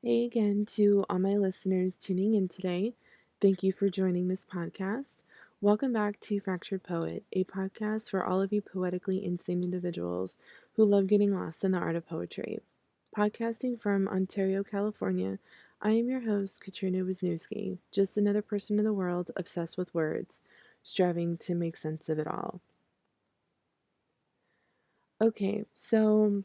Hey again to all my listeners tuning in today. Thank you for joining this podcast. Welcome back to Fractured Poet, a podcast for all of you poetically insane individuals who love getting lost in the art of poetry. Podcasting from Ontario, California, I am your host, Katrina Wisniewski, just another person in the world obsessed with words, striving to make sense of it all. Okay, so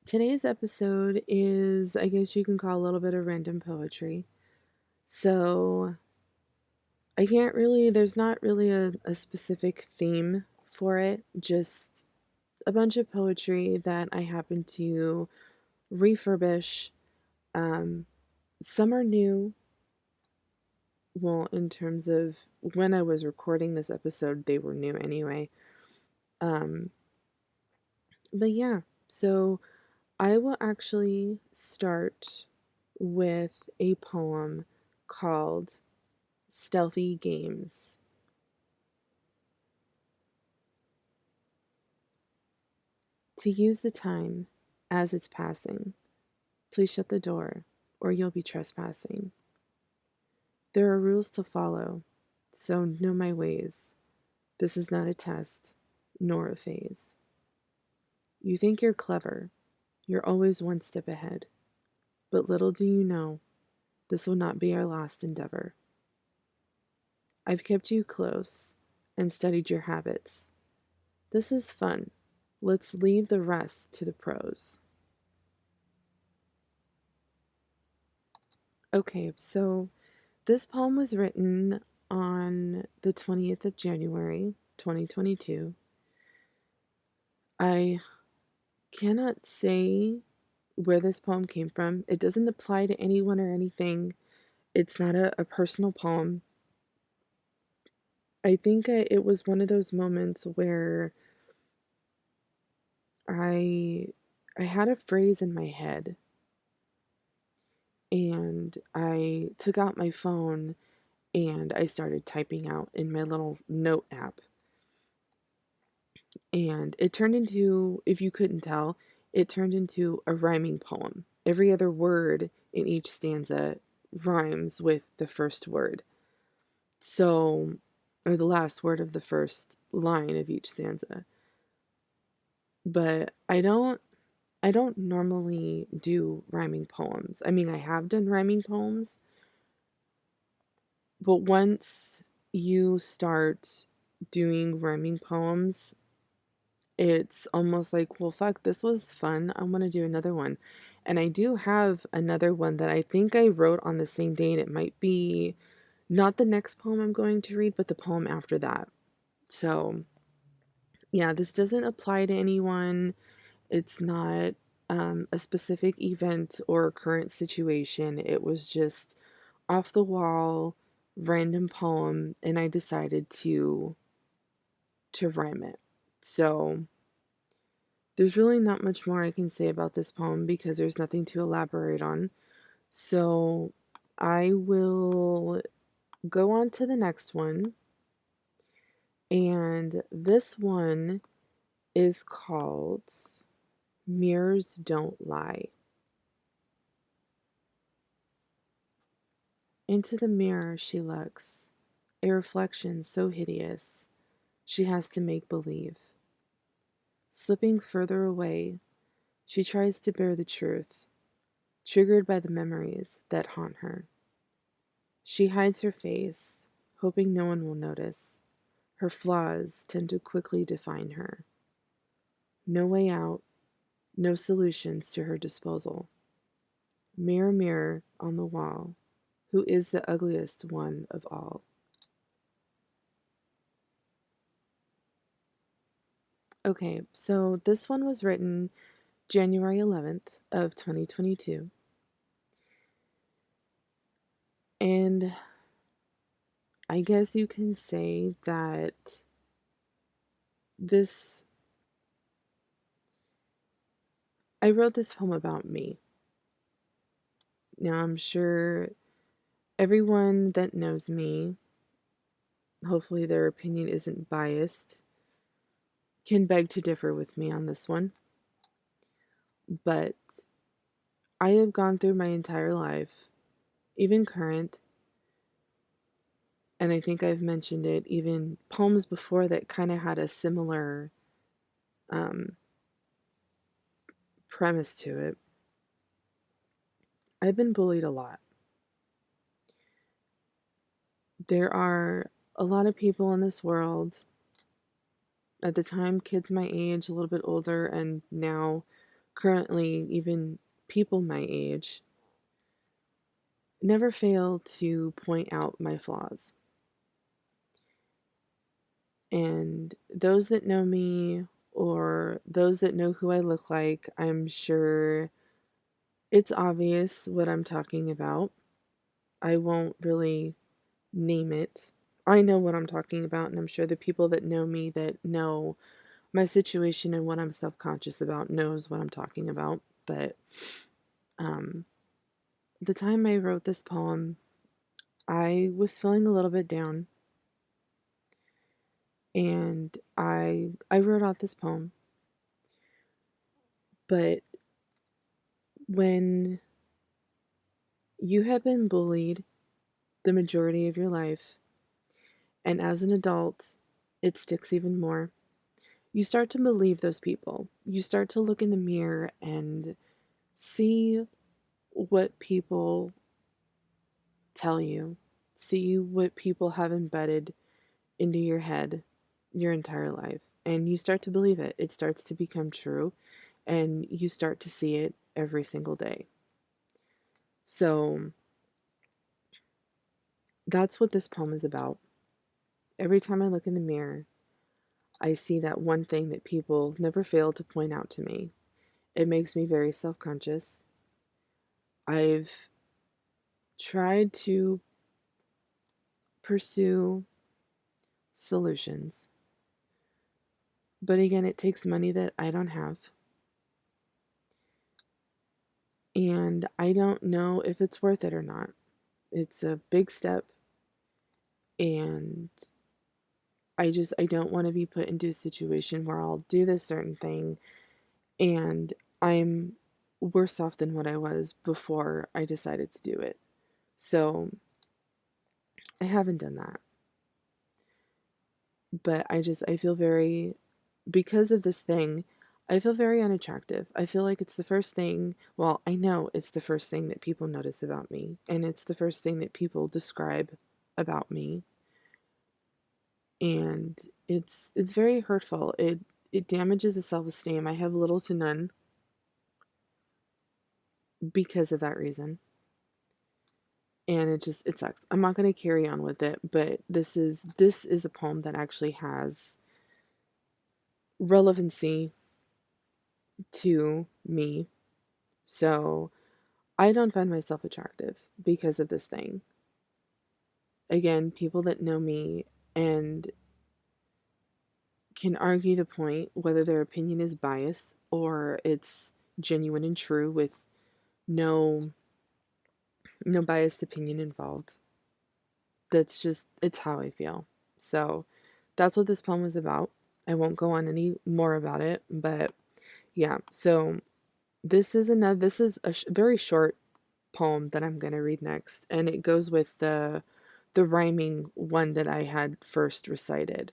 today's episode is, I guess you can call a little bit of random poetry. So there's not really a specific theme for it, just a bunch of poetry that I happen to refurbish. Um, some are new. Well, in terms of when I was recording this episode, they were new anyway. Um, but yeah, so I will actually start with a poem called Stealthy Games. To use the time as it's passing, please shut the door or you'll be trespassing. There are rules to follow, so know my ways. This is not a test, nor a phase. You think you're clever, you're always one step ahead. But little do you know, this will not be our last endeavor. I've kept you close and studied your habits. This is fun. Let's leave the rest to the pros. Okay, so this poem was written on the 20th of January, 2022. I cannot say where this poem came from. It doesn't apply to anyone or anything. It's not a personal poem. I think it was one of those moments where I I had a phrase in my head and I took out my phone and I started typing out in my little note app. And it turned into, if you couldn't tell, it turned into a rhyming poem. Every other word in each stanza rhymes with the first word. So, or the last word of the first line of each stanza. But I don't normally do rhyming poems. I mean, I have done rhyming poems, but once you start doing rhyming poems, it's almost like, well, fuck, this was fun. I want to do another one. And I do have another one that I think I wrote on the same day, and it might be not the next poem I'm going to read, but the poem after that. So, yeah, this doesn't apply to anyone. It's not a specific event or current situation. It was just off the wall, random poem, and I decided to rhyme it. So, there's really not much more I can say about this poem because there's nothing to elaborate on. So I will go on to the next one. And this one is called Mirrors Don't Lie. Into the mirror she looks, a reflection so hideous she has to make believe. Slipping further away, she tries to bear the truth, triggered by the memories that haunt her. She hides her face, hoping no one will notice. Her flaws tend to quickly define her. No way out, no solutions to her disposal. Mirror, mirror on the wall, who is the ugliest one of all? Okay, so this one was written January 11th of 2022. And I guess you can say that this I wrote this poem about me. Now I'm sure everyone that knows me, hopefully their opinion isn't biased, can beg to differ with me on this one. But I have gone through my entire life, even current, and I think I've mentioned it, even poems before that kind of had a similar um, premise to it. I've been bullied a lot. There are a lot of people in this world, at the time, kids my age, a little bit older, and now currently, even people my age, never fail to point out my flaws. And those that know me or those that know who I look like, I'm sure it's obvious what I'm talking about. I won't really name it. I know what I'm talking about, and I'm sure the people that know me, that know my situation and what I'm self-conscious about, knows what I'm talking about. But um, the time I wrote this poem, I was feeling a little bit down, and I wrote out this poem. But when you have been bullied the majority of your life, and as an adult, it sticks even more. You start to believe those people. You start to look in the mirror and see what people tell you, see what people have embedded into your head your entire life. And you start to believe it. It starts to become true, and you start to see it every single day. So that's what this poem is about. Every time I look in the mirror, I see that one thing that people never fail to point out to me. It makes me very self conscious. I've tried to pursue solutions, but again, it takes money that I don't have. And I don't know if it's worth it or not. It's a big step, and I don't want to be put into a situation where I'll do this certain thing and I'm worse off than what I was before I decided to do it. So I haven't done that. But I feel very, because of this thing, I feel very unattractive. I feel like it's the first thing, well, I know it's the first thing that people notice about me, and it's the first thing that people describe about me. And it's very hurtful. It damages the self-esteem. I have little to none because of that reason. And it sucks. I'm not going to carry on with it, but this is a poem that actually has relevancy to me. So I don't find myself attractive because of this thing. Again, people that know me and can argue the point whether their opinion is biased or it's genuine and true with no no biased opinion involved. That's just it's how I feel. So that's what this poem is about. I won't go on any more about it, but yeah. So this is a very short poem that I'm going to read next, and it goes with the rhyming one that I had first recited.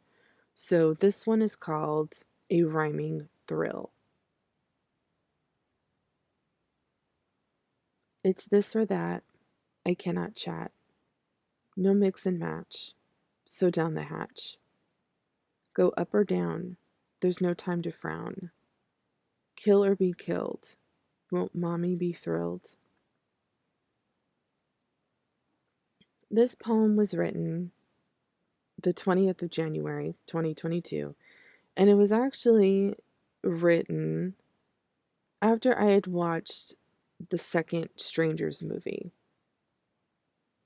So this one is called A Rhyming Thrill. It's this or that, I cannot chat. No mix and match. So down the hatch. Go up or down. There's no time to frown. Kill or be killed. Won't mommy be thrilled? This poem was written the 20th of January, 2022, and it was actually written after I had watched the second Strangers movie.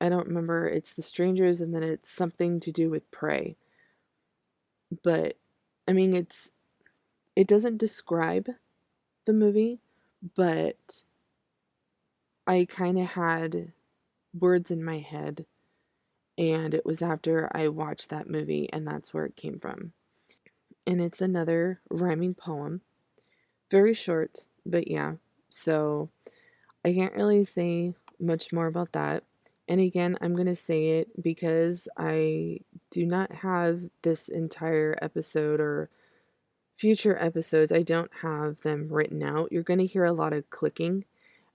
I don't remember, it's The Strangers and then it's something to do with Prey. But I mean, it doesn't describe the movie, but I kind of had words in my head, and it was after I watched that movie, and that's where it came from. And it's another rhyming poem, very short, but yeah. So I can't really say much more about that. And again, I'm going to say it because I do not have this entire episode or future episodes, I don't have them written out. You're going to hear a lot of clicking,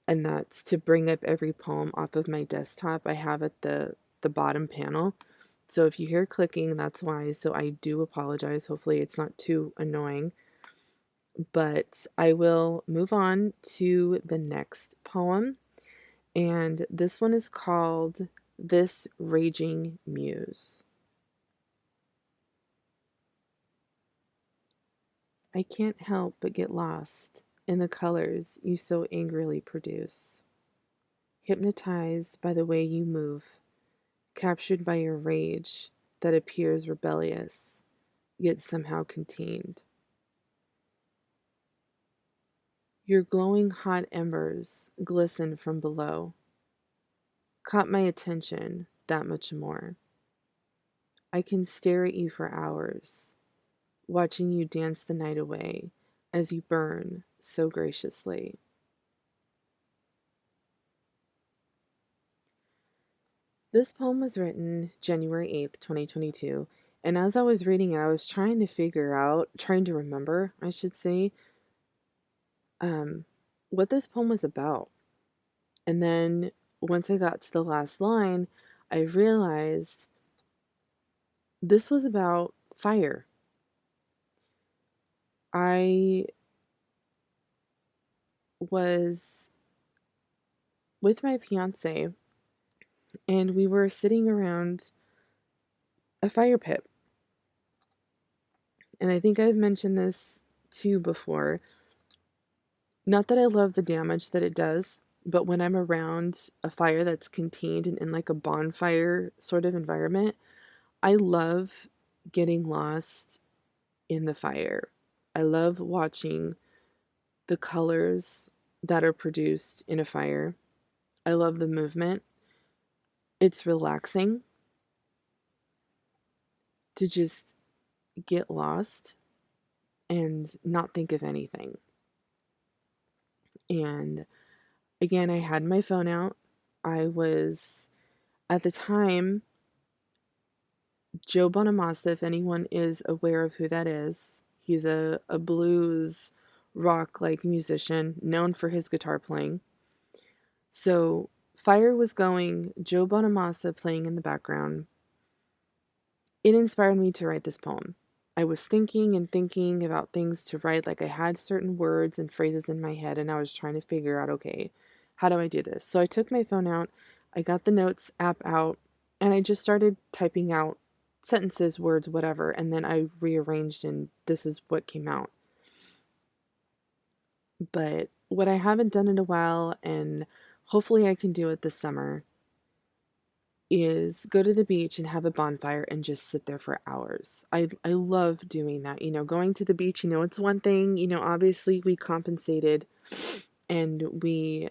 and that's to bring up every poem off of my desktop. I have at the bottom panel. So if you hear clicking, that's why. So I do apologize. Hopefully it's not too annoying. But I will move on to the next poem. And this one is called This Raging Muse. I can't help but get lost in the colors you so angrily produce, hypnotized by the way you move, captured by your rage that appears rebellious, yet somehow contained. Your glowing hot embers glisten from below, caught my attention that much more. I can stare at you for hours, watching you dance the night away as you burn so graciously. This poem was written January 8th, 2022, and as I was reading it, I was trying to remember, I should say, um, what this poem was about. And then once I got to the last line, I realized this was about fire. I was with my fiance and we were sitting around a fire pit. And I think I've mentioned this too before. Not that I love the damage that it does, but when I'm around a fire that's contained in like a bonfire sort of environment, I love getting lost in the fire. I love watching the colors that are produced in a fire. I love the movement. It's relaxing to just get lost and not think of anything. And again, I had my phone out. I was, at the time, Joe Bonamassa, if anyone is aware of who that is, he's a blues rock like musician known for his guitar playing. So fire was going, Joe Bonamassa playing in the background. It inspired me to write this poem. I was thinking and thinking about things to write, like I had certain words and phrases in my head, and I was trying to figure out, okay, how do I do this? So I took my phone out, I got the notes app out, and I just started typing out sentences, words, whatever, and then I rearranged, and this is what came out. But what I haven't done in a while, and hopefully I can do it this summer, is go to the beach and have a bonfire and just sit there for hours. I love doing that. Going to the beach, it's one thing, obviously we compensated and we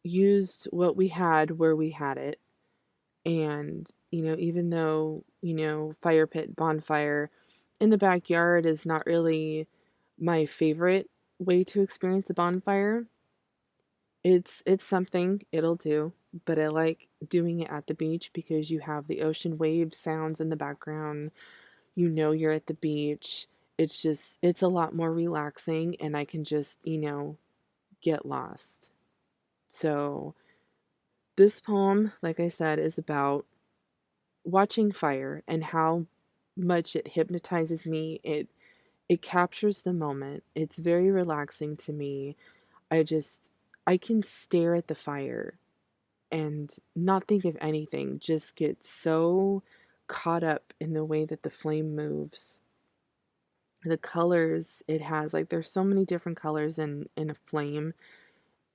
used what we had where we had it. And, even though, fire pit, bonfire in the backyard is not really my favorite way to experience a bonfire, it's something, it'll do, but I like doing it at the beach because you have the ocean wave sounds in the background. You're at the beach. It's a lot more relaxing and I can just, get lost. So, this poem, like I said, is about watching fire and how much it hypnotizes me. It captures the moment. It's very relaxing to me. I just I can stare at the fire and not think of anything, just get so caught up in the way that the flame moves. The colors it has, like there's so many different colors in a flame.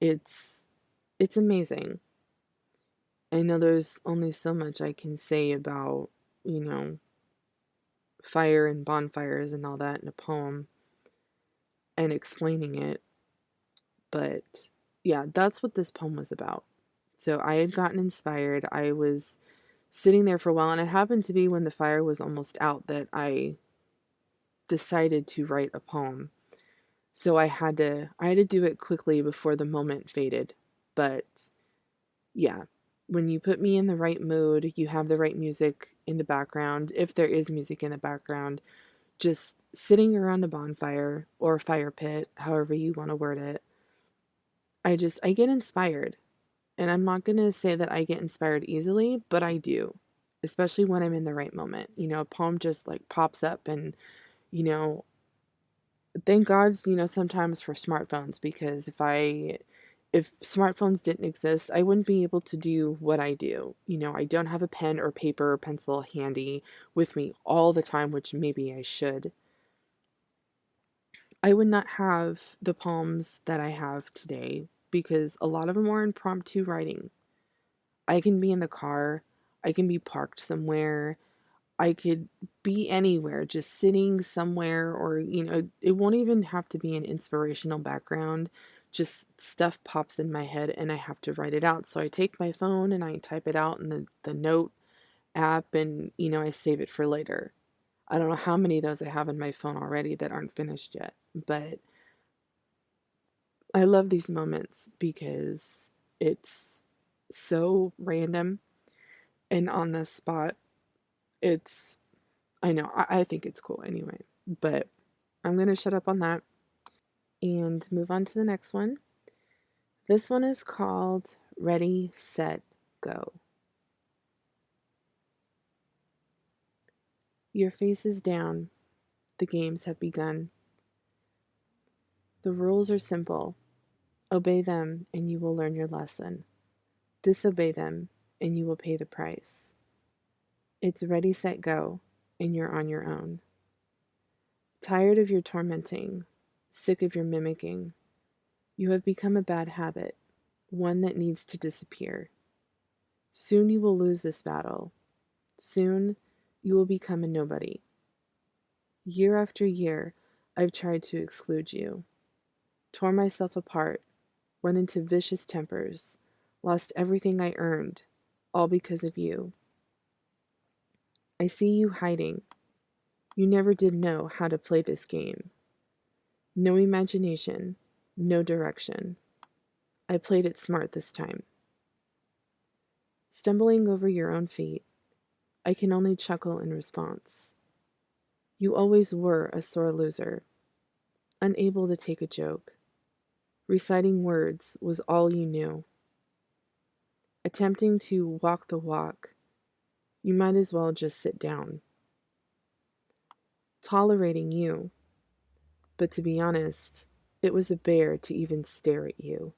It's it's amazing. I know there's only so much I can say about, you know, fire and bonfires and all that in a poem and explaining it, but yeah, that's what this poem was about. So I had gotten inspired. I was sitting there for a while, and it happened to be when the fire was almost out that I decided to write a poem. So I had to do it quickly before the moment faded. But yeah, when you put me in the right mood, you have the right music in the background, if there is music in the background, just sitting around a bonfire or a fire pit, however you want to word it, I get inspired. And I'm not going to say that I get inspired easily, but I do, especially when I'm in the right moment. A poem just like pops up, and, you know, thank God, sometimes for smartphones, because if smartphones didn't exist, I wouldn't be able to do what I do. I don't have a pen or paper or pencil handy with me all the time, which maybe I should. I would not have the poems that I have today because a lot of them are impromptu writing. I can be in the car, I can be parked somewhere, I could be anywhere, just sitting somewhere, or, it won't even have to be an inspirational background. Just stuff pops in my head and I have to write it out. So I take my phone and I type it out in the note app, and, I save it for later. I don't know how many of those I have in my phone already that aren't finished yet, but I love these moments because it's so random and on the spot. It's, I know, I think it's cool anyway, but I'm going to shut up on that and move on to the next one. This one is called Ready, Set, Go. Your face is down. The games have begun. The rules are simple. Obey them and you will learn your lesson. Disobey them and you will pay the price. It's ready, set, go, and you're on your own. Tired of your tormenting, sick of your mimicking, you have become a bad habit, one that needs to disappear. Soon you will lose this battle. Soon you will become a nobody. Year after year, I've tried to exclude you, tore myself apart, went into vicious tempers, lost everything I earned, all because of you. I see you hiding. You never did know how to play this game. No imagination, no direction. I played it smart this time. Stumbling over your own feet, I can only chuckle in response. You always were a sore loser, unable to take a joke. Reciting words was all you knew. Attempting to walk the walk, you might as well just sit down. Tolerating you, but to be honest, it was a bear to even stare at you.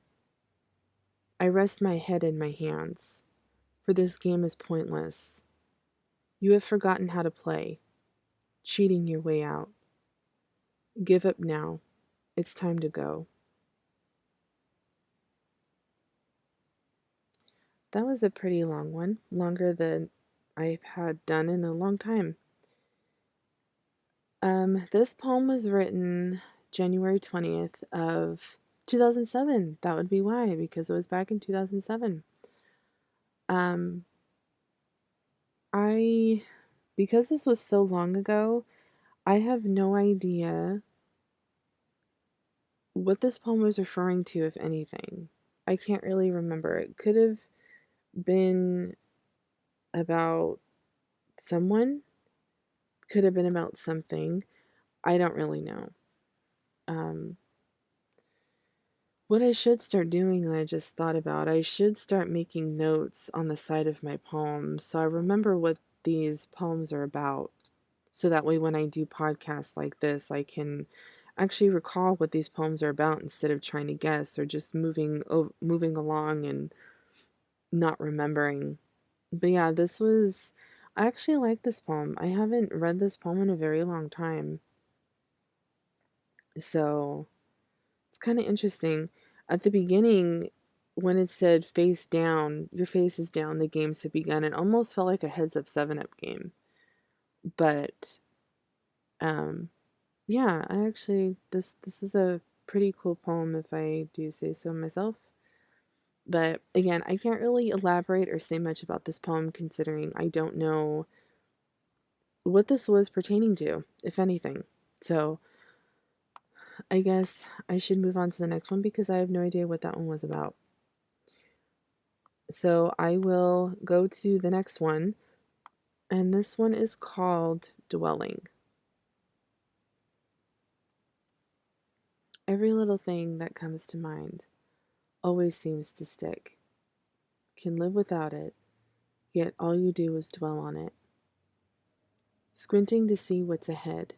I rest my head in my hands, for this game is pointless. You have forgotten how to play, cheating your way out. Give up now. It's time to go. That was a pretty long one, longer than I've had done in a long time. This poem was written January 20th of 2007. That would be why, because it was back in 2007. Um, I, because this was so long ago, I have no idea what this poem was referring to, if anything. I can't really remember. It could have been about someone, could have been about something. I don't really know. Um, what I should start doing, and I just thought about, I should start making notes on the side of my poems so I remember what these poems are about. So that way, when I do podcasts like this, I can actually recall what these poems are about instead of trying to guess or just moving along and not remembering. But yeah, I actually like this poem. I haven't read this poem in a very long time. So it's kind of interesting. At the beginning, when it said face down, your face is down, the games have begun, it almost felt like a heads up 7-Up game. But um yeah, I actually this is a pretty cool poem if I do say so myself. But again, I can't really elaborate or say much about this poem considering I don't know what this was pertaining to, if anything. So I guess I should move on to the next one because I have no idea what that one was about. So I will go to the next one, and this one is called Dwelling. Every little thing that comes to mind always seems to stick. Can live without it, yet all you do is dwell on it. Squinting to see what's ahead,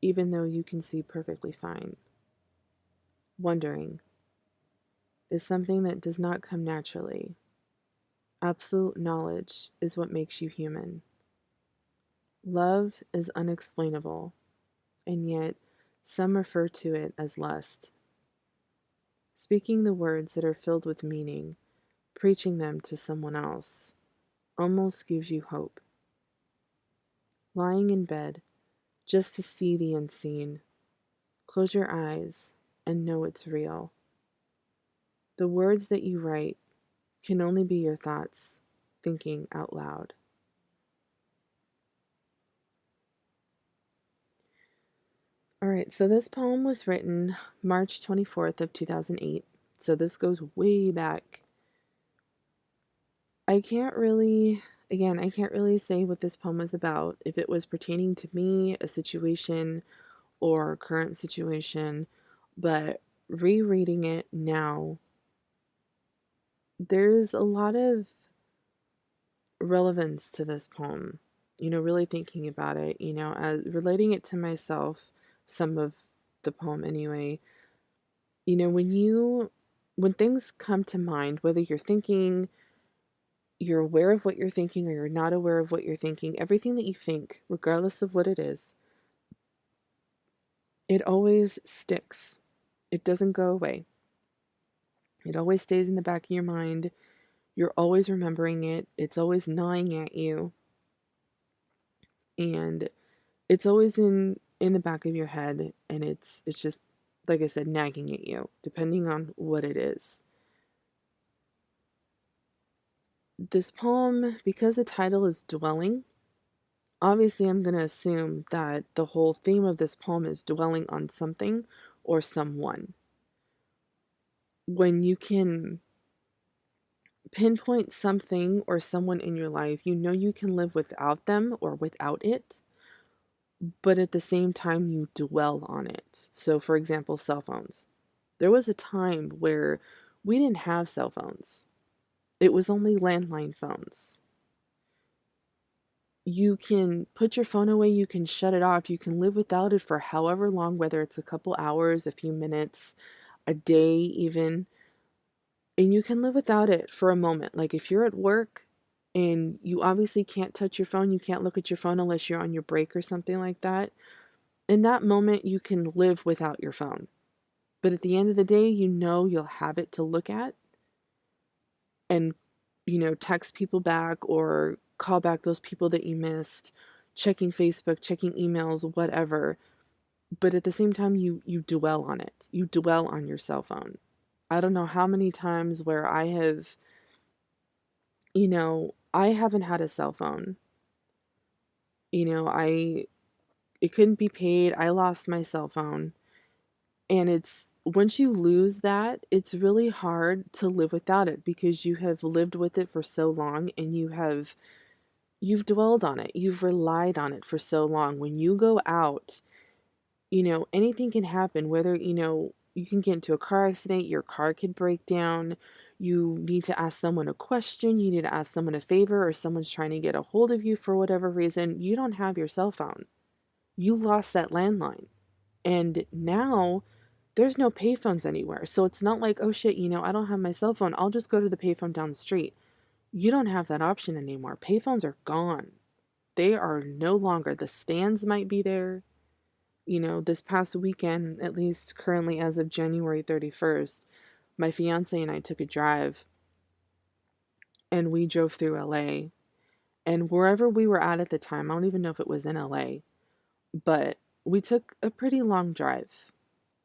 even though you can see perfectly fine. Wondering is something that does not come naturally. Absolute knowledge is what makes you human. Love is unexplainable, and yet some refer to it as lust. Speaking the words that are filled with meaning, preaching them to someone else, almost gives you hope. Lying in bed, just to see the unseen, close your eyes and know it's real. The words that you write can only be your thoughts, thinking out loud. All right, so this poem was written March 24th of 2008. So this goes way back. I can't really, again, I can't really say what this poem was about, if it was pertaining to me, a situation, or current situation, but rereading it now, there's a lot of relevance to this poem. Really thinking about it, as relating it to myself, some of the poem anyway. When things come to mind, whether you're aware of what you're thinking or you're not aware of what you're thinking, everything that you think, regardless of what it is, it always sticks. It doesn't go away. It always stays in the back of your mind. You're always remembering it. It's always gnawing at you. And it's always in the back of your head, and it's just, like I said, nagging at you, depending on what it is. This poem, because the title is Dwelling, obviously I'm going to assume that the whole theme of this poem is dwelling on something or someone. When you can pinpoint something or someone in your life, you can live without them or without it, but at the same time, you dwell on it. So, for example, cell phones. There was a time where we didn't have cell phones, it was only landline phones. You can put your phone away, you can shut it off, you can live without it for however long, whether it's a couple hours, a few minutes, a day, even. And you can live without it for a moment. Like if you're at work and you obviously can't touch your phone, you can't look at your phone unless you're on your break or something like that. In that moment, you can live without your phone. But at the end of the day, you'll have it to look at and, text people back or call back those people that you missed, checking Facebook, checking emails, whatever. But at the same time, you dwell on it. You dwell on your cell phone. I don't know how many times where I haven't had a cell phone. I it couldn't be paid. I lost my cell phone. And it's once you lose that, it's really hard to live without it because you have lived with it for so long and you've dwelled on it. You've relied on it for so long. When you go out, anything can happen, whether, you can get into a car accident, your car could break down, you need to ask someone a question, you need to ask someone a favor, or someone's trying to get a hold of you for whatever reason, you don't have your cell phone. You lost that landline. And now there's no payphones anywhere. So it's not like, oh shit, I don't have my cell phone. I'll just go to the payphone down the street. You don't have that option anymore. Payphones are gone. They are no longer. The stands might be there. This past weekend, at least currently as of January 31st, my fiance and I took a drive and we drove through LA. And wherever we were at the time, I don't even know if it was in LA, but we took a pretty long drive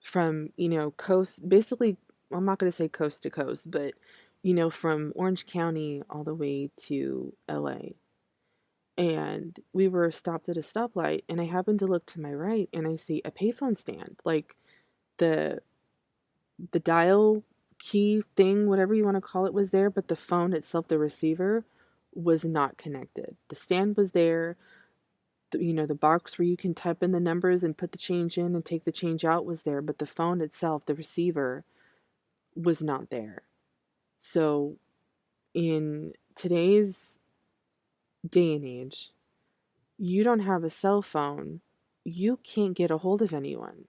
from, coast, basically, I'm not going to say coast to coast, but, from Orange County all the way to LA. And we were stopped at a stoplight, and I happened to look to my right and I see a payphone stand, like the the dial key thing, whatever you want to call it, was there, but the phone itself, the receiver, was not connected. The stand was there. The box where you can type in the numbers and put the change in and take the change out was there, but the phone itself, the receiver, was not there. So in today's day and age, you don't have a cell phone, you can't get a hold of anyone.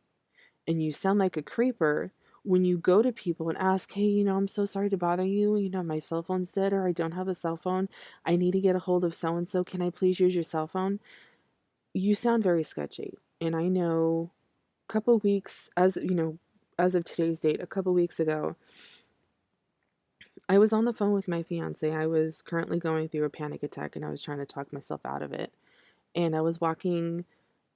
And you sound like a creeper when you go to people and ask, hey, I'm so sorry to bother you. My cell phone's dead, or I don't have a cell phone. I need to get a hold of so and so. Can I please use your cell phone? You sound very sketchy. And I know a couple weeks, as of today's date, a couple weeks ago, I was on the phone with my fiance. I was currently going through a panic attack and I was trying to talk myself out of it. And I was walking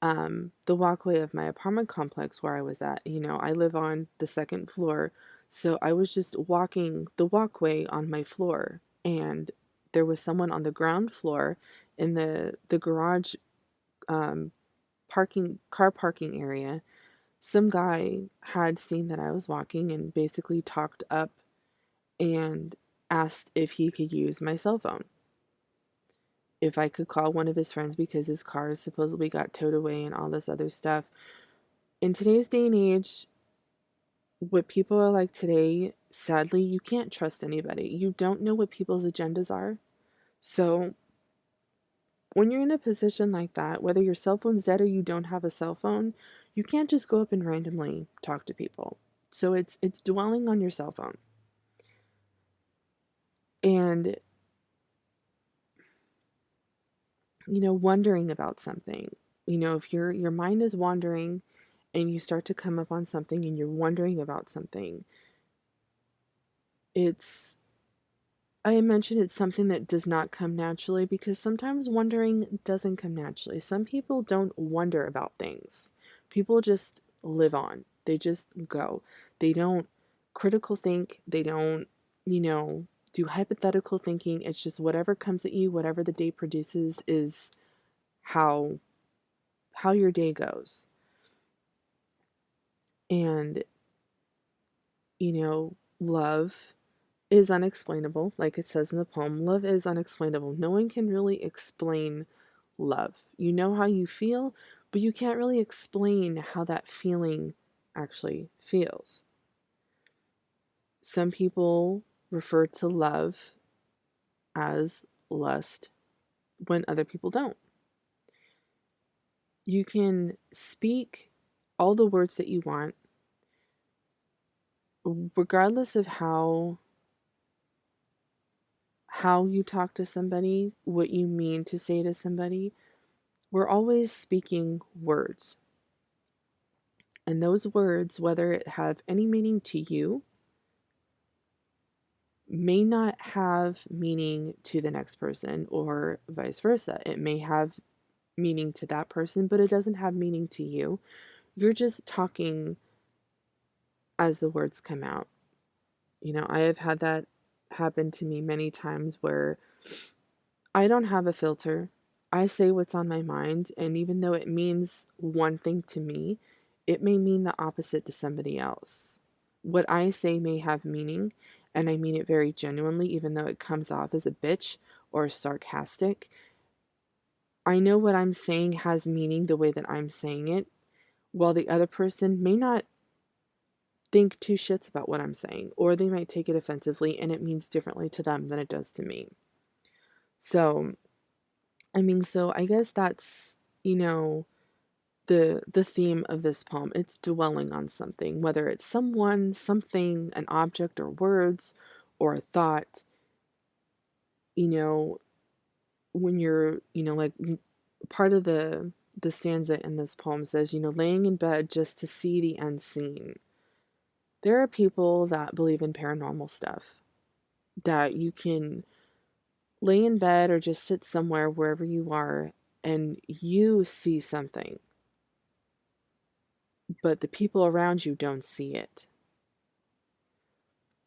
the walkway of my apartment complex where I was at. I live on the second floor, so I was just walking the walkway on my floor, and there was someone on the ground floor in the garage um, car parking area. Some guy had seen that I was walking and basically talked up and asked if he could use my cell phone, if I could call one of his friends because his car supposedly got towed away and all this other stuff. In today's day and age, what people are like today, sadly, you can't trust anybody. You don't know what people's agendas are. So, when you're in a position like that, whether your cell phone's dead or you don't have a cell phone, you can't just go up and randomly talk to people. So it's dwelling on your cell phone. And wondering about something. If your mind is wandering and you start to come up on something and you're wondering about something, it's I mentioned it's something that does not come naturally because sometimes wondering doesn't come naturally. Some people don't wonder about things. People just live on. They just go. They don't critical think. They don't, you know, do hypothetical thinking. It's just whatever comes at you, whatever the day produces is how your day goes. And, love is unexplainable. Like it says in the poem, love is unexplainable. No one can really explain love. You know how you feel, but you can't really explain how that feeling actually feels. Some people refer to love as lust when other people don't. You can speak all the words that you want, regardless of how you talk to somebody, what you mean to say to somebody. We're always speaking words. And those words, whether it have any meaning to you, may not have meaning to the next person or vice versa. It may have meaning to that person, but it doesn't have meaning to you. You're just talking as the words come out. I have had that happen to me many times where I don't have a filter. I say what's on my mind, and even though it means one thing to me, it may mean the opposite to somebody else. What I say may have meaning, and I mean it very genuinely, even though it comes off as a bitch or sarcastic. I know what I'm saying has meaning the way that I'm saying it, while the other person may not think two shits about what I'm saying, or they might take it offensively and it means differently to them than it does to me. So, so I guess that's, you know, the theme of this poem. It's dwelling on something, whether it's someone, something, an object, or words, or a thought. You know, when you're, like part of the stanza in this poem says, laying in bed just to see the unseen. There are people that believe in paranormal stuff, that you can lay in bed or just sit somewhere wherever you are and you see something, but the people around you don't see it.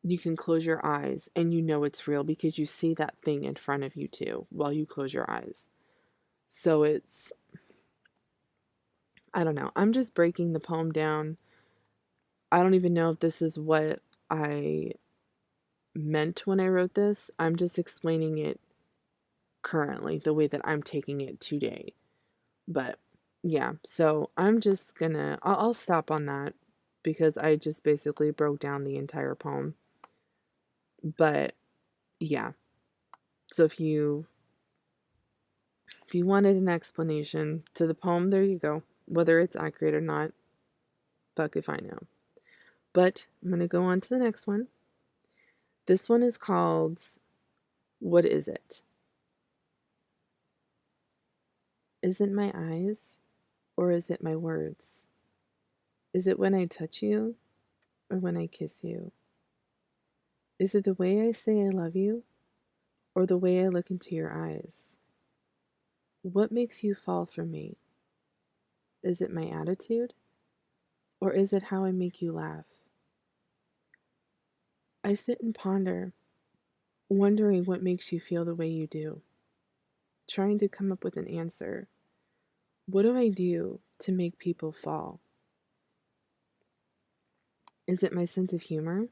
You can close your eyes and you know it's real because you see that thing in front of you too while you close your eyes. So I don't know. I'm just breaking the poem down I don't even know if this is what I meant when I wrote this. I'm just explaining it currently, the way that I'm taking it today. But yeah, so I'm just gonna, I'll stop on that because I just basically broke down the entire poem. But yeah, so if you wanted an explanation to the poem, there you go. Whether it's accurate or not, fuck if I know. But I'm gonna go on to the next one. This one is called What Is It? Is it my eyes or is it my words? Is it when I touch you or when I kiss you? Is it the way I say I love you or the way I look into your eyes? What makes you fall for me? Is it my attitude or is it how I make you laugh? I sit and ponder, wondering what makes you feel the way you do, trying to come up with an answer. What do I do to make people fall? Is it my sense of humor?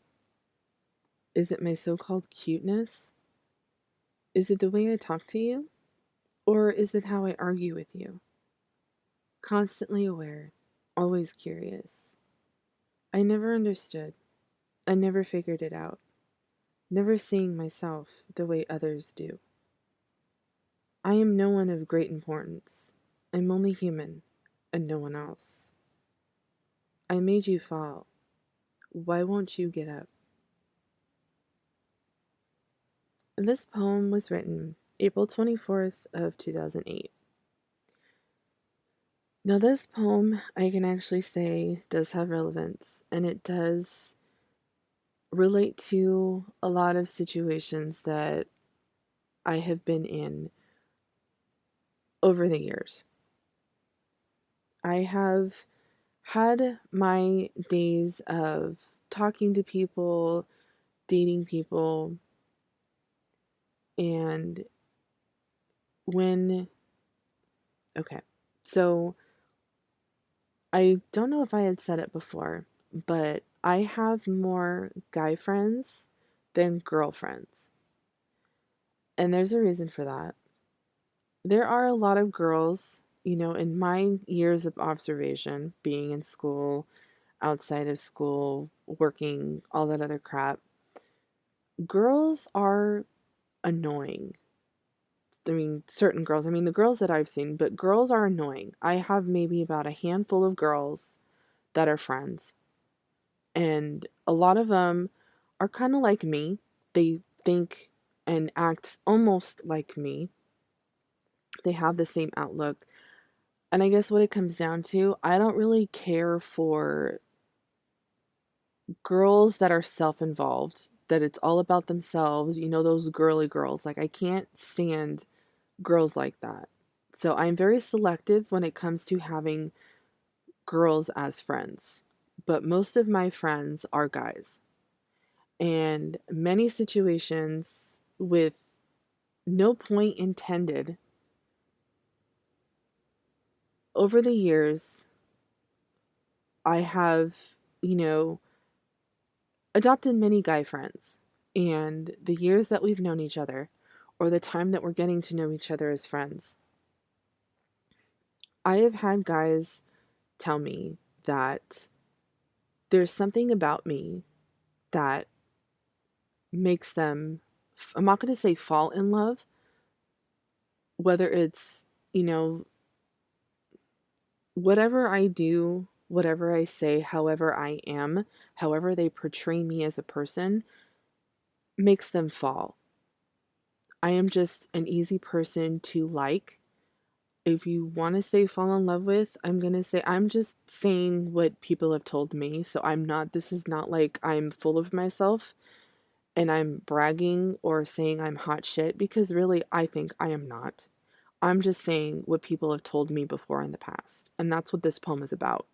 Is it my so called cuteness? Is it the way I talk to you? Or is it how I argue with you? Constantly aware, always curious. I never understood. I never figured it out. Never seeing myself the way others do. I am no one of great importance. I'm only human and no one else. I made you fall. Why won't you get up? This poem was written April 24th of 2008. Now this poem, I can actually say, does have relevance, and it does relate to a lot of situations that I have been in over the years. I have had my days of talking to people, dating people, and when, okay, so I don't know if I had said it before, but I have more guy friends than girlfriends. And there's a reason for that. There are a lot of girls, in my years of observation, being in school, outside of school, working, all that other crap, girls are annoying. I mean, certain girls, I mean, the girls that I've seen, but girls are annoying. I have maybe about a handful of girls that are friends, and a lot of them are kind of like me. They think and act almost like me. They have the same outlook. And I guess what it comes down to, I don't really care for girls that are self involved, that it's all about themselves, those girly girls. Like, I can't stand girls like that. So I'm very selective when it comes to having girls as friends. But most of my friends are guys. And many situations with no point intended over the years, I have, you know, adopted many guy friends. And the years that we've known each other, or the time that we're getting to know each other as friends, I have had guys tell me that there's something about me that makes them, I'm not going to say fall in love, whether it's, you know, whatever I do, whatever I say, however I am, however they portray me as a person, makes them fall. I am just an easy person to like. If you want to say fall in love with, I'm going to say I'm just saying what people have told me. So this is not like I'm full of myself and I'm bragging or saying I'm hot shit, because really I think I am not. I'm just saying what people have told me before in the past. And that's what this poem is about.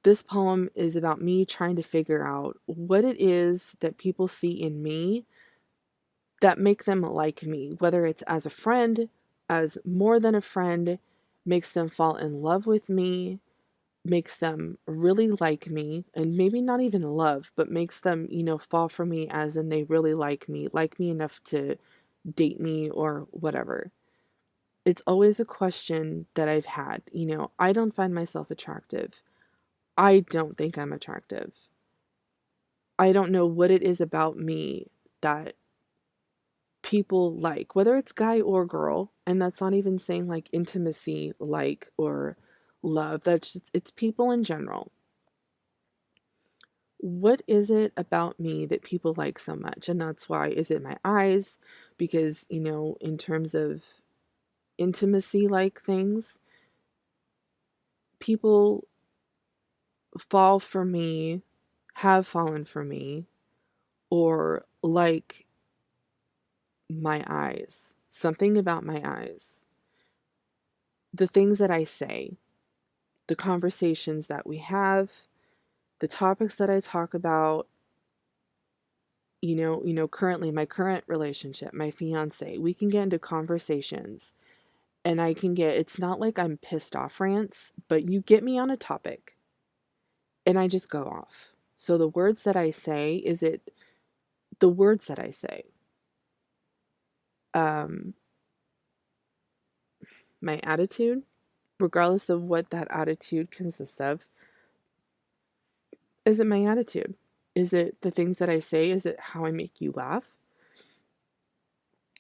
This poem is about me trying to figure out what it is that people see in me that make them like me, whether it's as a friend, as more than a friend, makes them fall in love with me, makes them really like me, and maybe not even love, but makes them, fall for me, as in they really like me enough to date me or whatever. It's always a question that I've had. I don't find myself attractive. I don't think I'm attractive. I don't know what it is about me that people like, whether it's guy or girl, and that's not even saying like intimacy, like, or love. That's just, it's people in general. What is it about me that people like so much? And that's why, is it my eyes? Because, in terms of intimacy like things, people fall for me, have fallen for me, or like my eyes. Something about my eyes. The things that I say, the conversations that we have, the topics that I talk about, currently my current relationship, my fiance, we can get into conversations and I can get, it's not like I'm pissed off rants, but you get me on a topic and I just go off. So the words that I say, is it the words that I say? Um, my attitude, regardless of what that attitude consists of, is it my attitude? Is it the things that I say? Is it how I make you laugh?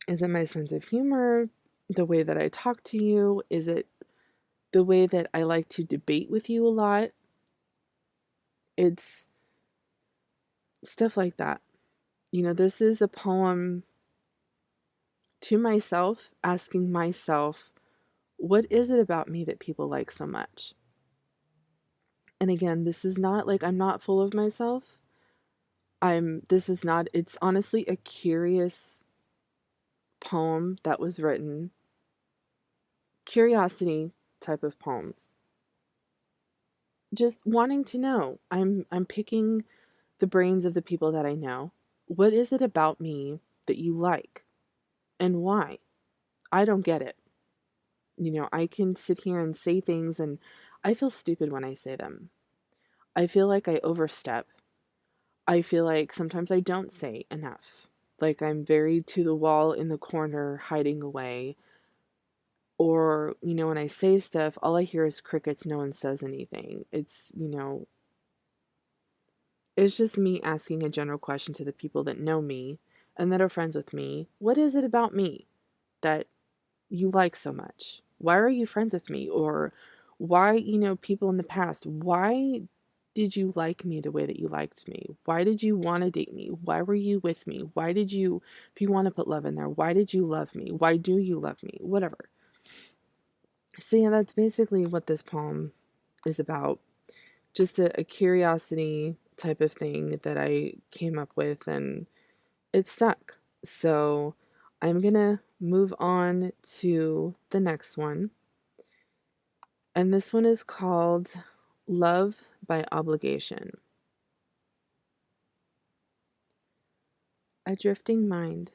Is it my sense of humor? The way that I talk to you? Is it the way that I like to debate with you a lot? It's stuff like that. This is a poem to myself, asking myself, what is it about me that people like so much? And again, this is not like I'm not full of myself. This is not, it's honestly a curious poem that was written, curiosity type of poem. Just wanting to know. I'm picking the brains of the people that I know. What is it about me that you like and why? I don't get it. I can sit here and say things and I feel stupid when I say them. I feel like I overstep. I feel like sometimes I don't say enough. Like I'm very to the wall in the corner, hiding away. Or, when I say stuff, all I hear is crickets. No one says anything. It's just me asking a general question to the people that know me and that are friends with me. What is it about me that you like so much? Why are you friends with me? Or why, people in the past, why did you like me the way that you liked me? Why did you want to date me? Why were you with me? Why did you, if you want to put love in there, why did you love me? Why do you love me? Whatever. So, yeah, that's basically what this poem is about. Just a curiosity type of thing that I came up with, and it stuck. So, I'm gonna move on to the next one. And this one is called Love by Obligation. A drifting mind,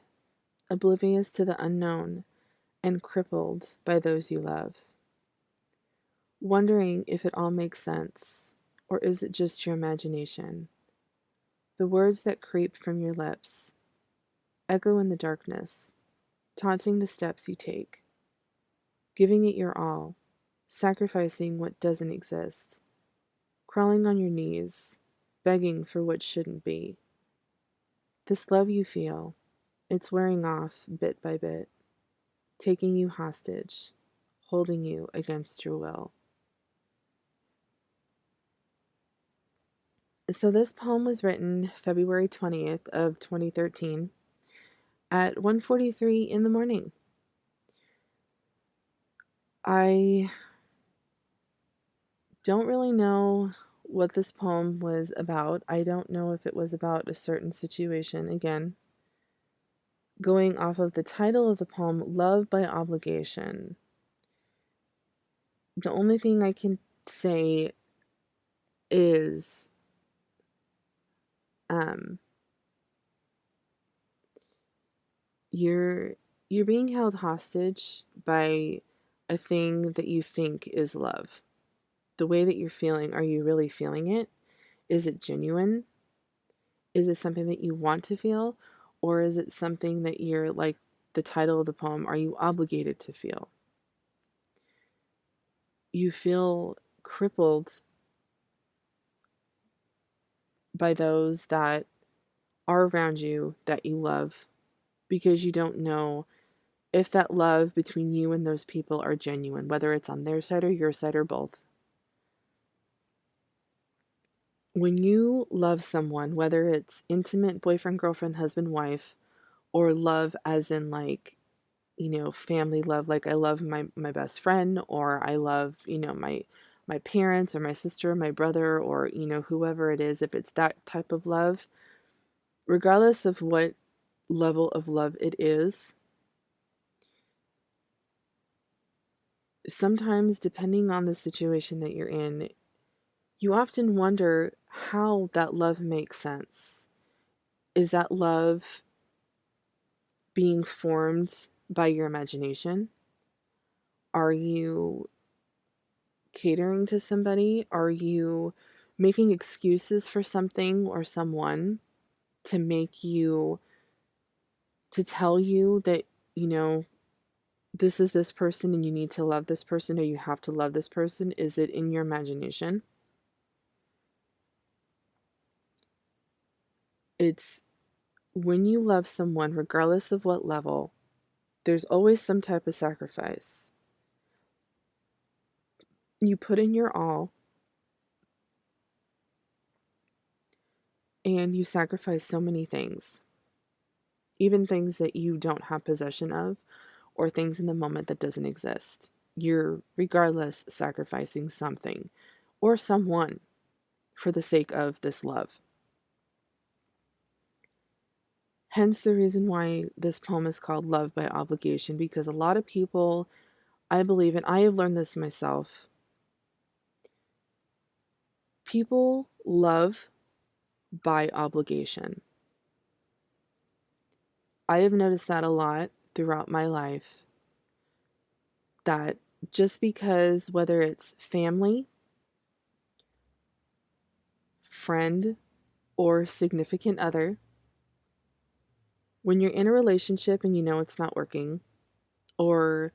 oblivious to the unknown and crippled by those you love. Wondering if it all makes sense, or is it just your imagination? The words that creep from your lips echo in the darkness, taunting the steps you take, giving it your all, sacrificing what doesn't exist, crawling on your knees, begging for what shouldn't be. This love you feel, it's wearing off bit by bit, taking you hostage, holding you against your will. So this poem was written February 20th of 2013 at 1:43 in the morning. I don't really know what this poem was about. I don't know if it was about a certain situation. Again, going off of the title of the poem, Love by Obligation. The only thing I can say is um you're you're being held hostage by a thing that you think is love. the way that you're feeling, are you really feeling it? Is it genuine? Is it something that you want to feel? Or is it something that you're, like the title of the poem, are you obligated to feel? You feel crippled by those that are around you that you love because you don't know if that love between you and those people are genuine, whether it's on their side or your side or both. When you love someone, whether it's intimate boyfriend, girlfriend, husband, wife, or love as in like, family love, like I love my best friend, or I love, my parents or my sister, my brother, or whoever it is, if it's that type of love, regardless of what level of love it is, sometimes depending on the situation that you're in, you often wonder how that love makes sense. Is that love being formed by your imagination? Are you catering to somebody? Are you making excuses for something or someone to make you, to tell you that, you know, this is this person and you need to love this person or you have to love this person? Is it in your imagination? It's when you love someone, regardless of what level, there's always some type of sacrifice. You put in your all and you sacrifice so many things, even things that you don't have possession of or things in the moment that doesn't exist. You're regardless sacrificing something or someone for the sake of this love. Hence the reason why this poem is called Love by Obligation, because a lot of people, I believe, and I have learned this myself, people love by obligation. I have noticed that a lot throughout my life, that just because whether it's family, friend, or significant other, when you're in a relationship and you know it's not working, or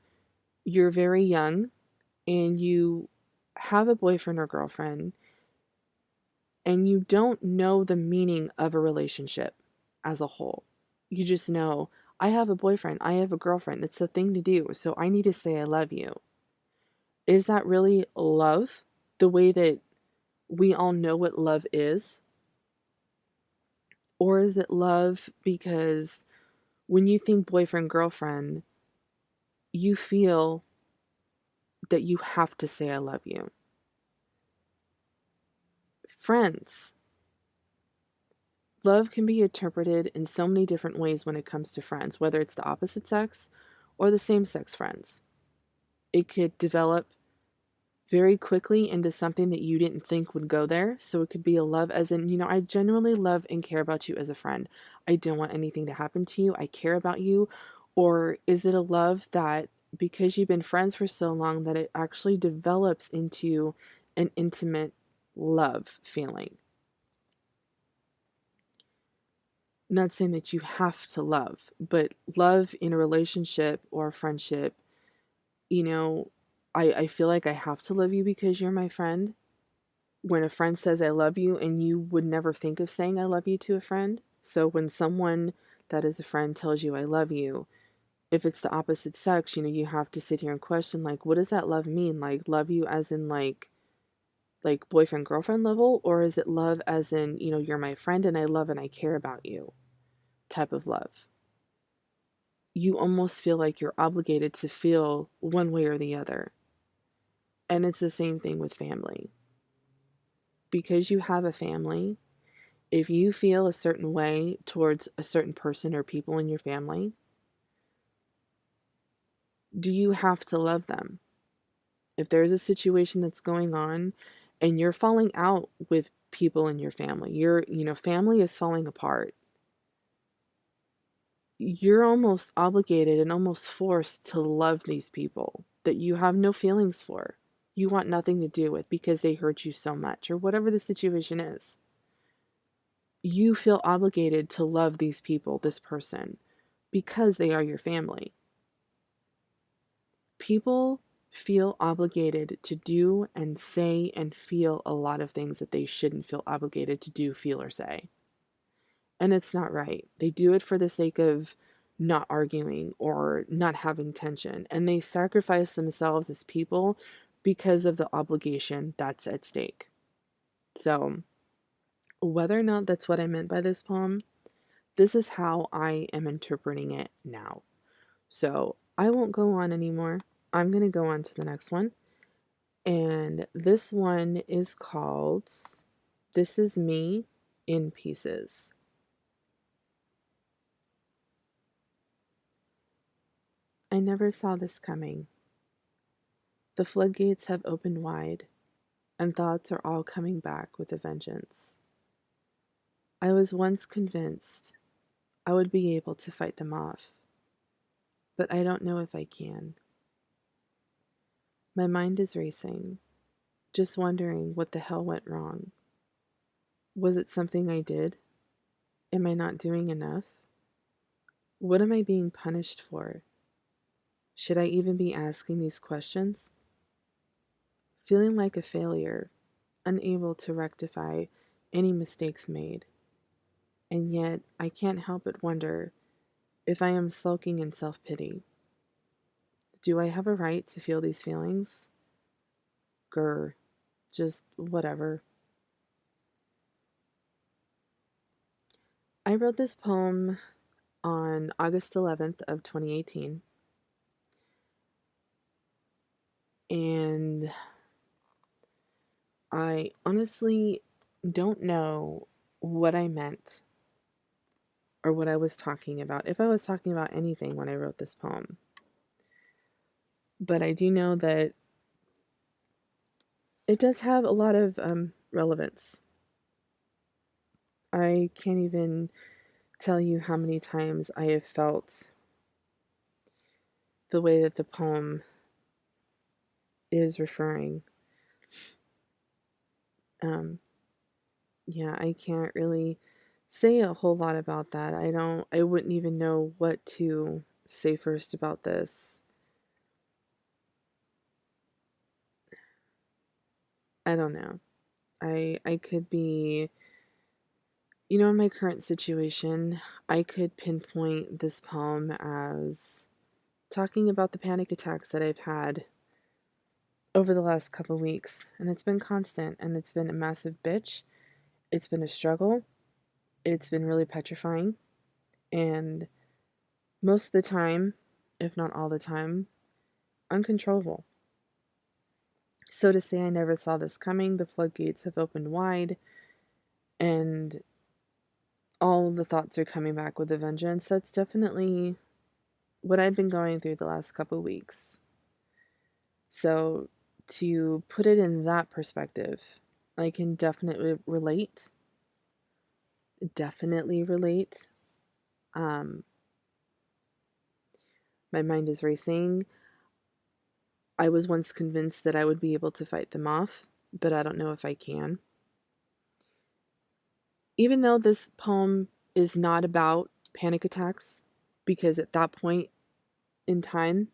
you're very young and you have a boyfriend or girlfriend and you don't know the meaning of a relationship as a whole, you just know, I have a boyfriend, I have a girlfriend, it's a thing to do, so I need to say I love you. Is that really love the way that we all know what love is? Or is it love because when you think boyfriend, girlfriend, you feel that you have to say I love you? Friends. Love can be interpreted in so many different ways when it comes to friends, whether it's the opposite sex or the same sex friends. It could develop very quickly into something that you didn't think would go there. So it could be a love as in, I genuinely love and care about you as a friend. I don't want anything to happen to you. I care about you. Or is it a love that because you've been friends for so long that it actually develops into an intimate love feeling? Not saying that you have to love, but love in a relationship or a friendship, you know, I feel like I have to love you because you're my friend. When a friend says I love you and you would never think of saying I love you to a friend. So when someone that is a friend tells you I love you, if it's the opposite sex, you have to sit here and question like, what does that love mean? Like love you as in like boyfriend girlfriend level, or is it love as in, you're my friend and I love and I care about you type of love? You almost feel like you're obligated to feel one way or the other. And it's the same thing with family. Because you have a family, if you feel a certain way towards a certain person or people in your family, do you have to love them? If there's a situation that's going on and you're falling out with people in your family, family is falling apart, you're almost obligated and almost forced to love these people that you have no feelings for. you want nothing to do with because they hurt you so much, or whatever the situation is. You feel obligated to love these people, this person, because they are your family. People feel obligated to do and say and feel a lot of things that they shouldn't feel obligated to do, feel, or say. And it's not right. They do it for the sake of not arguing or not having tension. And they sacrifice themselves as people because of the obligation that's at stake. So, whether or not that's what I meant by this poem, this is how I am interpreting it now. So, I won't go on anymore. I'm going to go on to the next one. And this one is called This Is Me in Pieces. I never saw this coming. The floodgates have opened wide, and thoughts are all coming back with a vengeance. I was once convinced I would be able to fight them off, but I don't know if I can. My mind is racing, just wondering what the hell went wrong. Was it something I did? Am I not doing enough? What am I being punished for? Should I even be asking these questions? Feeling like a failure, unable to rectify any mistakes made. And yet, I can't help but wonder if I am sulking in self pity. Do I have a right to feel these feelings? Grr, just whatever. I wrote this poem on August 11th of 2018, and I honestly don't know what I meant or what I was talking about, if I was talking about anything when I wrote this poem. But I do know that it does have a lot of relevance. I can't even tell you how many times I have felt the way that the poem is referring. Um, yeah, I can't really say a whole lot about that. I wouldn't even know what to say first about this. I don't know. I could be, in my current situation, I could pinpoint this poem as talking about the panic attacks that I've had over the last couple of weeks, and it's been constant, and it's been a massive bitch. It's been a struggle. It's been really petrifying, and most of the time, if not all the time, uncontrollable. So to say I never saw this coming, the floodgates have opened wide, and all the thoughts are coming back with a vengeance. That's definitely what I've been going through the last couple of weeks. So to put it in that perspective, I can definitely relate. Definitely relate. Um, my mind is racing. I was once convinced that I would be able to fight them off, but I don't know if I can. Even though this poem is not about panic attacks, because at that point in time,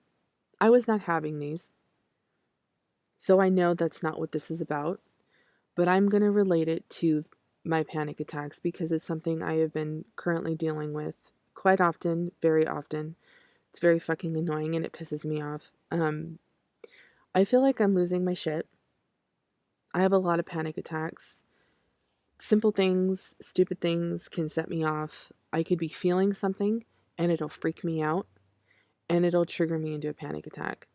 I was not having these. So I know that's not what this is about, but I'm going to relate it to my panic attacks because it's something I have been currently dealing with quite often, very often. It's very fucking annoying and it pisses me off. I feel like I'm losing my shit. I have a lot of panic attacks. Simple things, stupid things can set me off. I could be feeling something and it'll freak me out and it'll trigger me into a panic attack.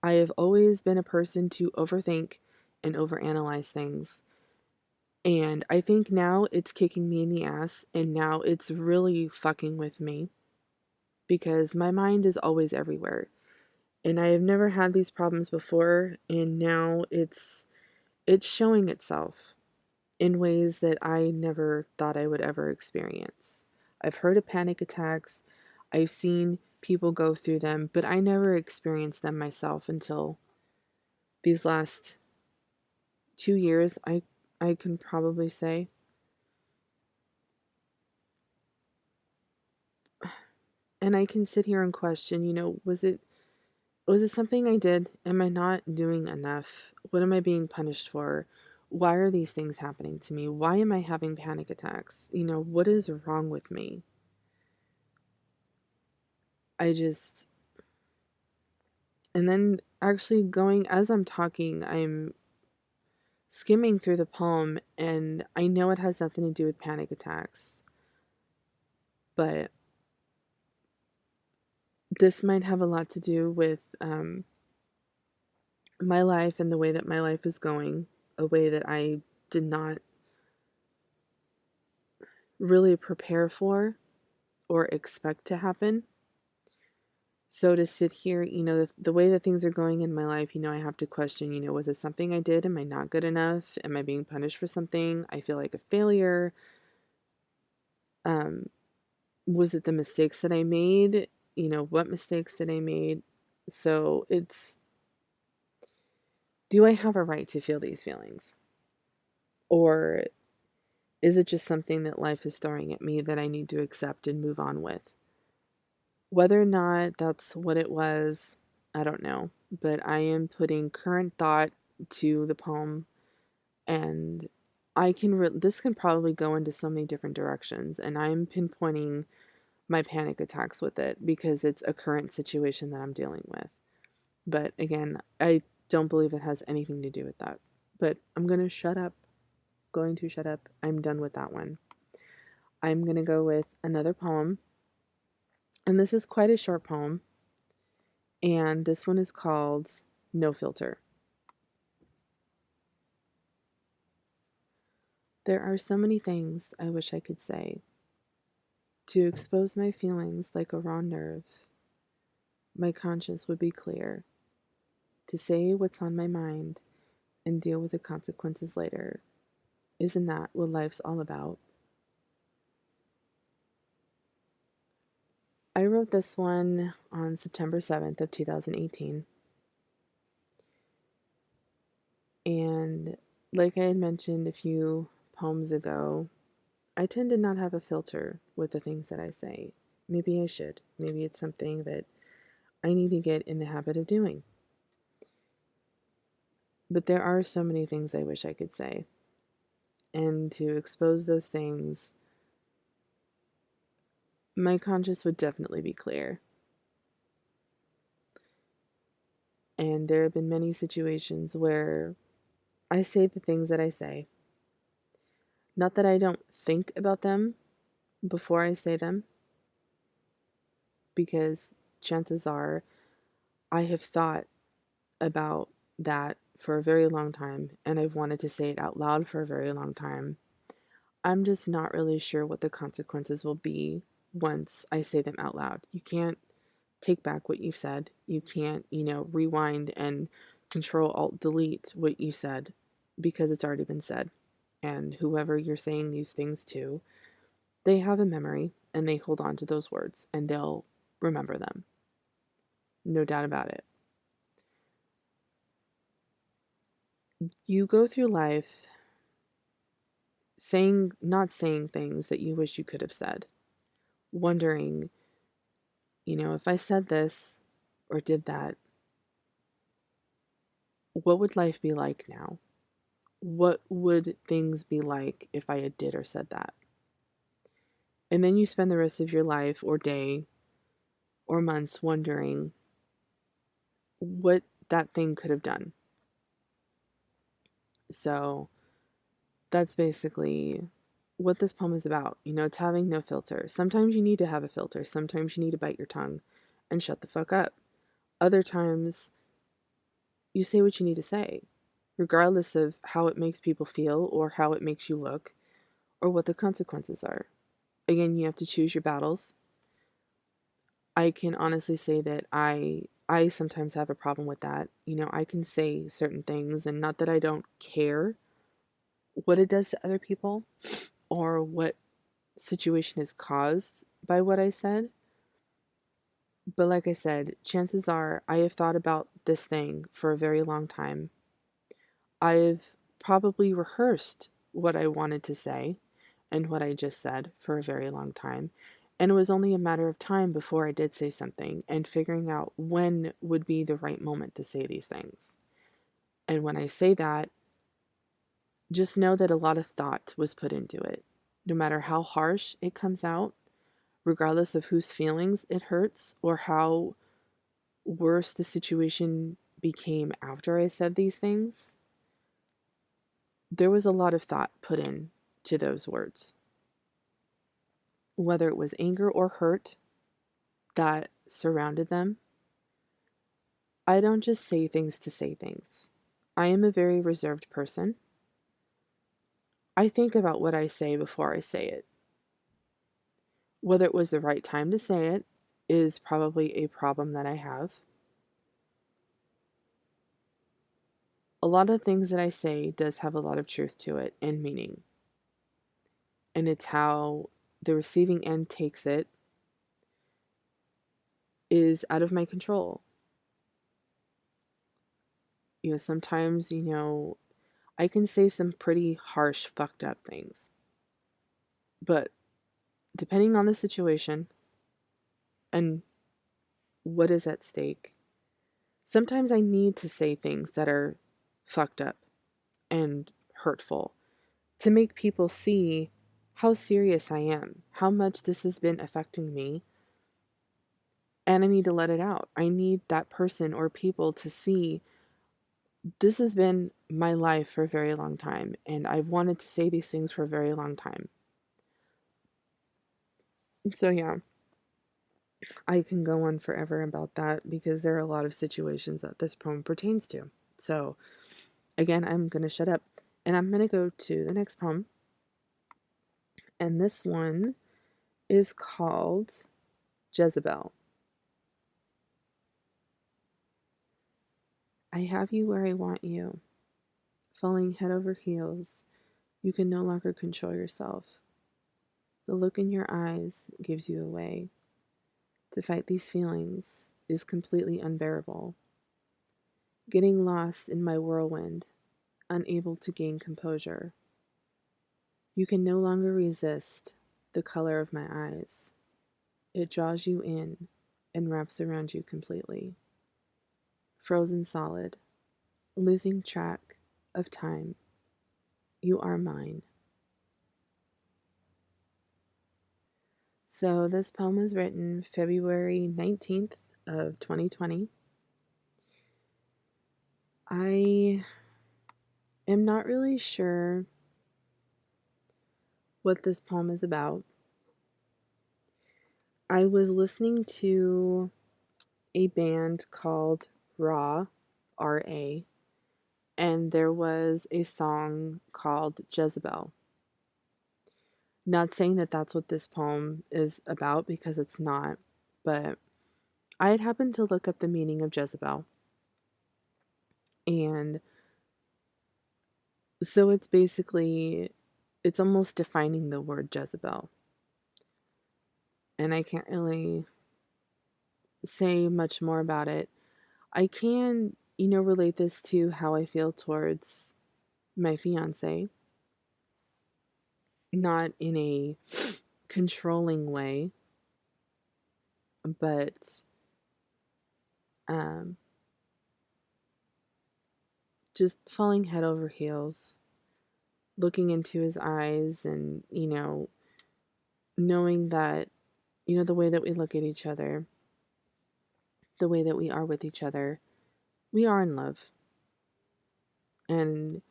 I have always been a person to overthink and overanalyze things. And I think now it's kicking me in the ass and now it's really fucking with me because my mind is always everywhere. And I have never had these problems before and now it's showing itself in ways that I never thought I would ever experience. I've heard of panic attacks. I've seen people go through them, but I never experienced them myself until these last 2 years, I can probably say. And I can sit here and question, was it something I did? Am I not doing enough? What am I being punished for? Why are these things happening to me? Why am I having panic attacks? What is wrong with me? I just, and then actually going, as I'm talking, I'm skimming through the poem, and I know it has nothing to do with panic attacks, but this might have a lot to do with my life and the way that my life is going, a way that I did not really prepare for or expect to happen. So to sit here, the way that things are going in my life, I have to question, was it something I did? Am I not good enough? Am I being punished for something? I feel like a failure. Um, was it the mistakes that I made? What mistakes did I made? So do I have a right to feel these feelings? Or is it just something that life is throwing at me that I need to accept and move on with? Whether or not that's what it was, I don't know. But I am putting current thought to the poem, and this can probably go into so many different directions, and I'm pinpointing my panic attacks with it because it's a current situation that I'm dealing with. But again, I don't believe it has anything to do with that. But I'm going to shut up. Going to shut up. I'm done with that one. I'm going to go with another poem. And this is quite a short poem. And this one is called No Filter. There are so many things I wish I could say to expose my feelings like a raw nerve. My conscience would be clear to say what's on my mind and deal with the consequences later. Isn't that what life's all about? I wrote this one on September 7th of 2018. And like I had mentioned a few poems ago, I tend to not have a filter with the things that I say. Maybe I should. Maybe it's something that I need to get in the habit of doing. But there are so many things I wish I could say. And to expose those things, my conscience would definitely be clear. And there have been many situations where I say the things that I say. Not that I don't think about them before I say them, because chances are I have thought about that for a very long time and I've wanted to say it out loud for a very long time. I'm just not really sure what the consequences will be once I say them out loud. You can't take back what you've said. You can't, rewind and control alt delete what you said because it's already been said. And whoever you're saying these things to, they have a memory and they hold on to those words and they'll remember them. No doubt about it. You go through life not saying things that you wish you could have said, wondering, if I said this or did that, what would life be like now? What would things be like if I had did or said that? And then you spend the rest of your life or day or months wondering what that thing could have done. So that's basically what this poem is about. It's having no filter. Sometimes you need to have a filter. Sometimes you need to bite your tongue and shut the fuck up. Other times you say what you need to say, regardless of how it makes people feel or how it makes you look or what the consequences are. Again, you have to choose your battles. I can honestly say that I sometimes have a problem with that. I can say certain things, and not that I don't care what it does to other people or what situation is caused by what I said, But like I said, chances are I have thought about this thing for a very long time. I've probably rehearsed what I wanted to say and what I just said for a very long time. And it was only a matter of time before I did say something and figuring out when would be the right moment to say these things. And when I say that, just know that a lot of thought was put into it. No matter how harsh it comes out, regardless of whose feelings it hurts or how worse the situation became after I said these things, there was a lot of thought put in to those words. Whether it was anger or hurt that surrounded them, I don't just say things to say things. I am a very reserved person. I think about what I say before I say it. Whether it was the right time to say it is probably a problem that I have. A lot of things that I say does have a lot of truth to it and meaning. And it's how the receiving end takes it is out of my control. Sometimes, I can say some pretty harsh, fucked up things. But depending on the situation and what is at stake, sometimes I need to say things that are fucked up and hurtful to make people see how serious I am, how much this has been affecting me, and I need to let it out. I need that person or people to see this has been my life for a very long time, and I've wanted to say these things for a very long time. So, yeah, I can go on forever about that because there are a lot of situations that this poem pertains to. So, again, I'm going to shut up and I'm going to go to the next poem. And this one is called Jezebel. I have you where I want you, falling head over heels. You can no longer control yourself. The look in your eyes gives you away. To fight these feelings is completely unbearable. Getting lost in my whirlwind, unable to gain composure. You can no longer resist the color of my eyes. It draws you in and wraps around you completely. Frozen solid, losing track of time. You are mine. So this poem was written February 19th of 2020. I am not really sure what this poem is about. I was listening to a band called Raw, R-A, and there was a song called Jezebel. Not saying that that's what this poem is about because it's not, but I had happened to look up the meaning of Jezebel. And so it's almost defining the word Jezebel. And I can't really say much more about it. I can, relate this to how I feel towards my fiance, not in a controlling way, but um, just falling head over heels, looking into his eyes and, knowing that, the way that we look at each other, the way that we are with each other, we are in love. And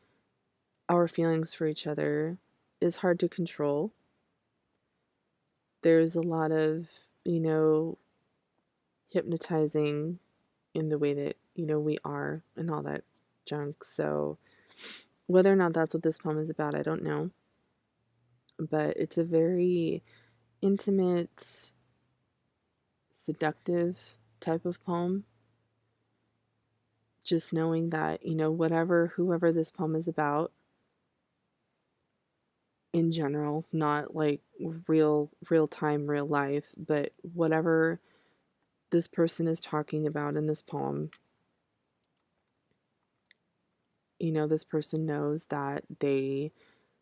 our feelings for each other is hard to control. There's a lot of, hypnotizing in the way that, we are and all that junk. So whether or not that's what this poem is about, I don't know. But it's a very intimate, seductive type of poem. Just knowing that, whoever this poem is about in general, not like real time, real life, but whatever this person is talking about in this poem, this person knows that they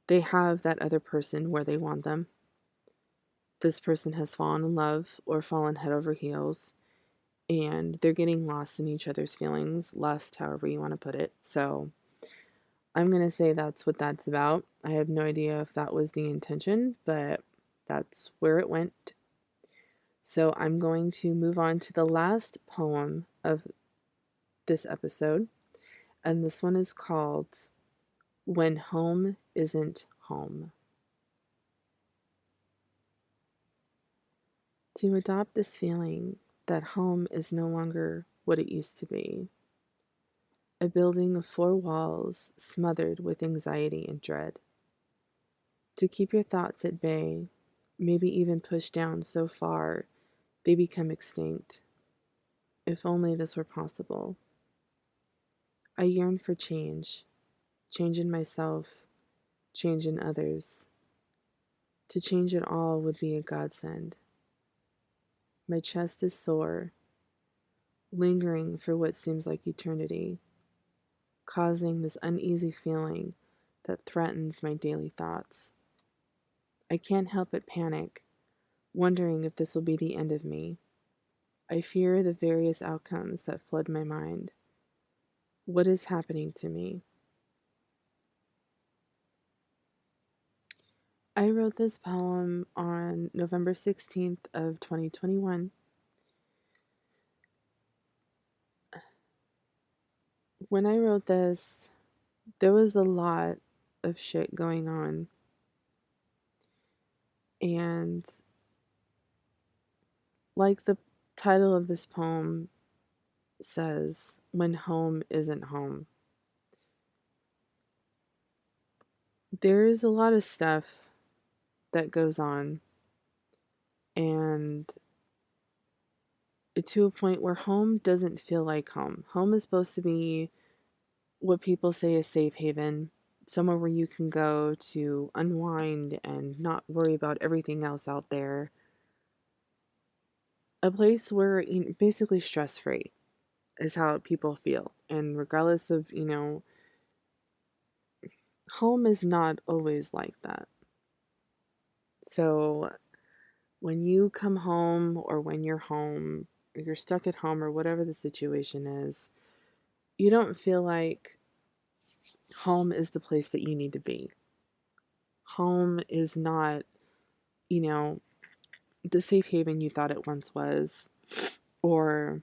have that other person where they want them. This person has fallen in love or fallen head over heels, and they're getting lost in each other's feelings, lust, however you want to put it. So I'm going to say that's what that's about. I have no idea if that was the intention, but that's where it went. So I'm going to move on to the last poem of this episode, and this one is called When Home Isn't Home. To adopt this feeling that home is no longer what it used to be, a building of four walls smothered with anxiety and dread. To keep your thoughts at bay, maybe even pushed down so far they become extinct. If only this were possible. I yearn for change, change in myself, change in others. To change it all would be a godsend. My chest is sore, lingering for what seems like eternity, causing this uneasy feeling that threatens my daily thoughts. I can't help but panic, wondering if this will be the end of me. I fear the various outcomes that flood my mind. What is happening to me? I wrote this poem on November 16th of 2021. When I wrote this, there was a lot of shit going on. And like the title of this poem says, when home isn't home. There's a lot of stuff that goes on, and to a point where home doesn't feel like home. Home is supposed to be what people say a safe haven, somewhere where you can go to unwind and not worry about everything else out there. A place where basically stress free is how people feel. And regardless of, home is not always like that. So when you come home or when you're home, or you're stuck at home or whatever the situation is, you don't feel like home is the place that you need to be. Home is not, you know, the safe haven you thought it once was or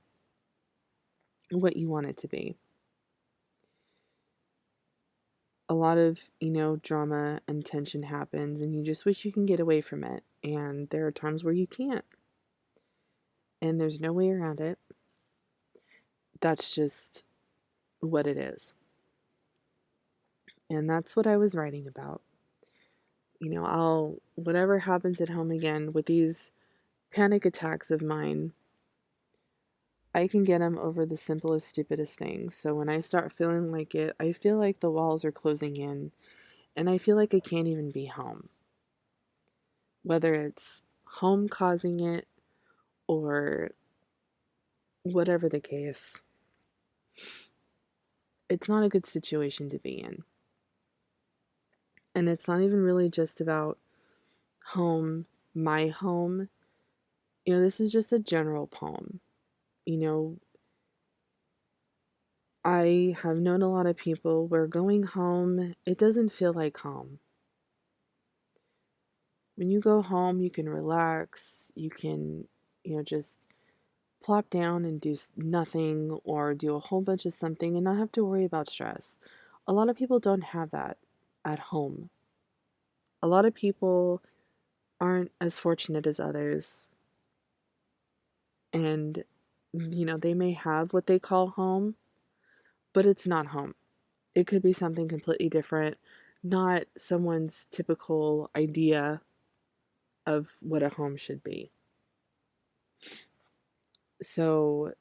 what you want it to be. A lot of, drama and tension happens and you just wish you can get away from it. And there are times where you can't. And there's no way around it. That's just what it is. And that's what I was writing about. Whatever happens at home again with these panic attacks of mine, I can get them over the simplest, stupidest things. So when I start feeling like it, I feel like the walls are closing in and I feel like I can't even be home. Whether it's home causing it or whatever the case, it's not a good situation to be in. And it's not even really just about home, my home. This is just a general poem. You know, I have known a lot of people where going home, it doesn't feel like home. When you go home, you can relax, you can, just plop down and do nothing or do a whole bunch of something and not have to worry about stress. A lot of people don't have that at home. A lot of people aren't as fortunate as others. And, they may have what they call home, but it's not home. It could be something completely different, not someone's typical idea of what a home should be. So,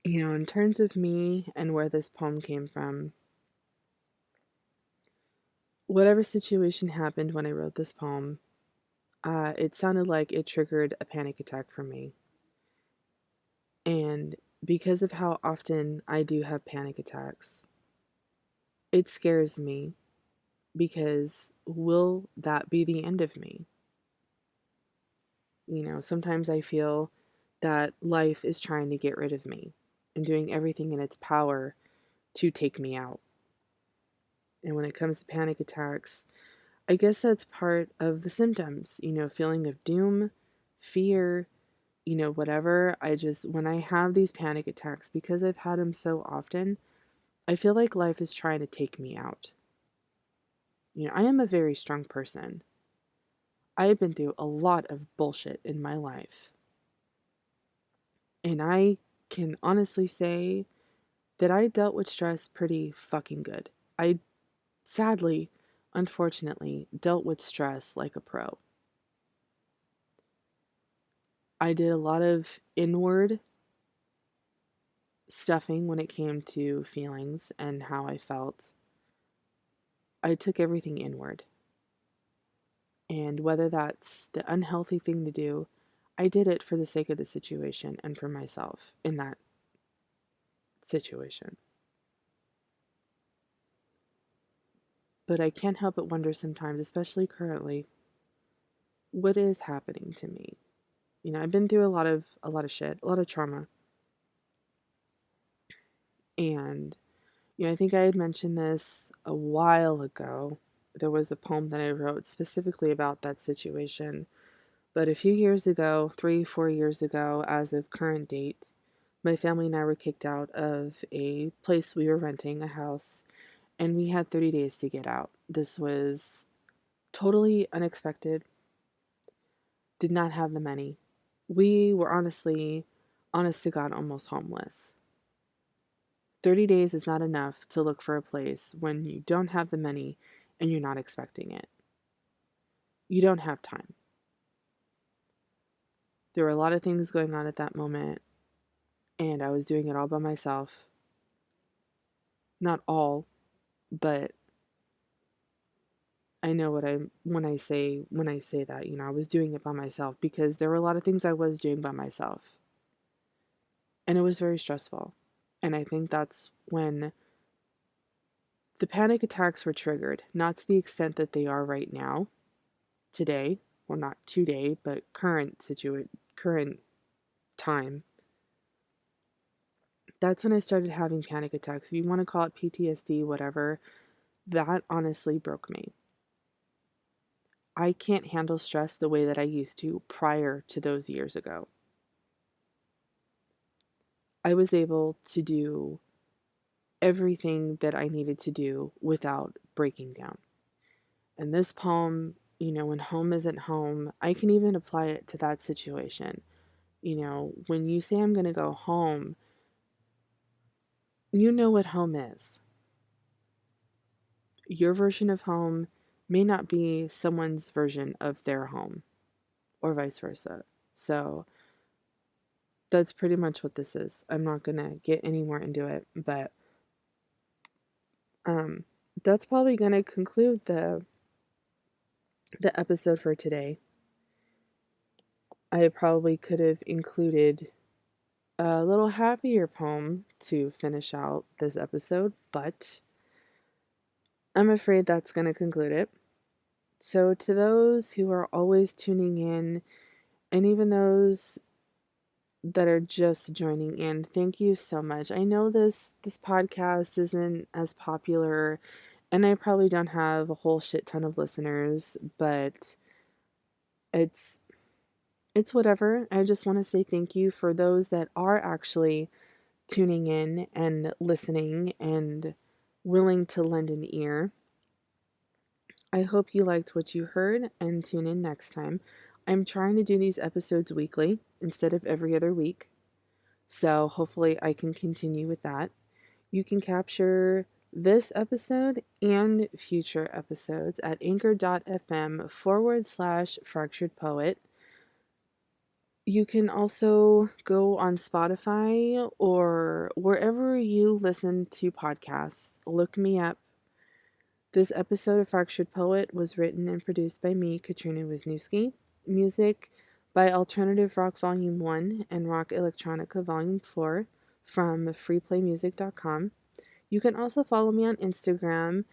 in terms of me and where this poem came from, whatever situation happened when I wrote this poem, it sounded like it triggered a panic attack for me. And because of how often I do have panic attacks, it scares me because will that be the end of me? Sometimes I feel that life is trying to get rid of me and doing everything in its power to take me out. And when it comes to panic attacks, I guess that's part of the symptoms, feeling of doom, fear, whatever. When I have these panic attacks, because I've had them so often, I feel like life is trying to take me out. I am a very strong person. I have been through a lot of bullshit in my life. And I can honestly say that I dealt with stress pretty fucking good. I sadly, unfortunately, dealt with stress like a pro. I did a lot of inward stuffing when it came to feelings and how I felt. I took everything inward. And whether that's the unhealthy thing to do, I did it for the sake of the situation and for myself in that situation. But I can't help but wonder sometimes, especially currently, what is happening to me. I've been through a lot of shit, a lot of trauma. And I think I had mentioned this a while ago. There was a poem that I wrote specifically about that situation. But a few years ago, 3, 4 years ago, as of current date, my family and I were kicked out of a place we were renting, a house, and we had 30 days to get out. This was totally unexpected, did not have the money. We were honestly, honest to God, almost homeless. 30 days is not enough to look for a place when you don't have the money and you're not expecting it. You don't have time. There were a lot of things going on at that moment, and I was doing it all by myself. Not all, but I know what I when I say that, I was doing it by myself because there were a lot of things I was doing by myself. And it was very stressful. And I think that's when the panic attacks were triggered, not to the extent that they are right now, today, well not today, but current time. That's when I started having panic attacks. If you want to call it PTSD, whatever, that honestly broke me. I can't handle stress the way that I used to prior to those years ago. I was able to do everything that I needed to do without breaking down. And this poem, when home isn't home, I can even apply it to that situation. When you say I'm going to go home, you know what home is. Your version of home may not be someone's version of their home, or vice versa. So that's pretty much what this is. I'm not going to get any more into it, but um, that's probably going to conclude the episode for today. I probably could have included a little happier poem to finish out this episode, but I'm afraid that's going to conclude it. So, to those who are always tuning in, and even those that are just joining in, thank you so much. I know this podcast isn't as popular, and I probably don't have a whole shit ton of listeners, but it's it's whatever. I just want to say thank you for those that are actually tuning in and listening and willing to lend an ear. I hope you liked what you heard and tune in next time. I'm trying to do these episodes weekly instead of every other week, so hopefully I can continue with that. You can capture this episode and future episodes at anchor.fm/fractured poet. You can also go on Spotify or wherever you listen to podcasts. Look me up. This episode of Fractured Poet was written and produced by me, Katrina Wisniewski. music by Alternative Rock Volume 1 and Rock Electronica Volume 4 from freeplaymusic.com. You can also follow me on Instagram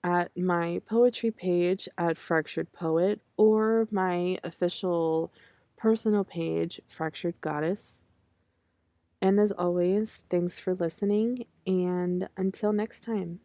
at my poetry page at Fractured Poet or my official personal page, Fractured Goddess. And as always, thanks for listening, and until next time.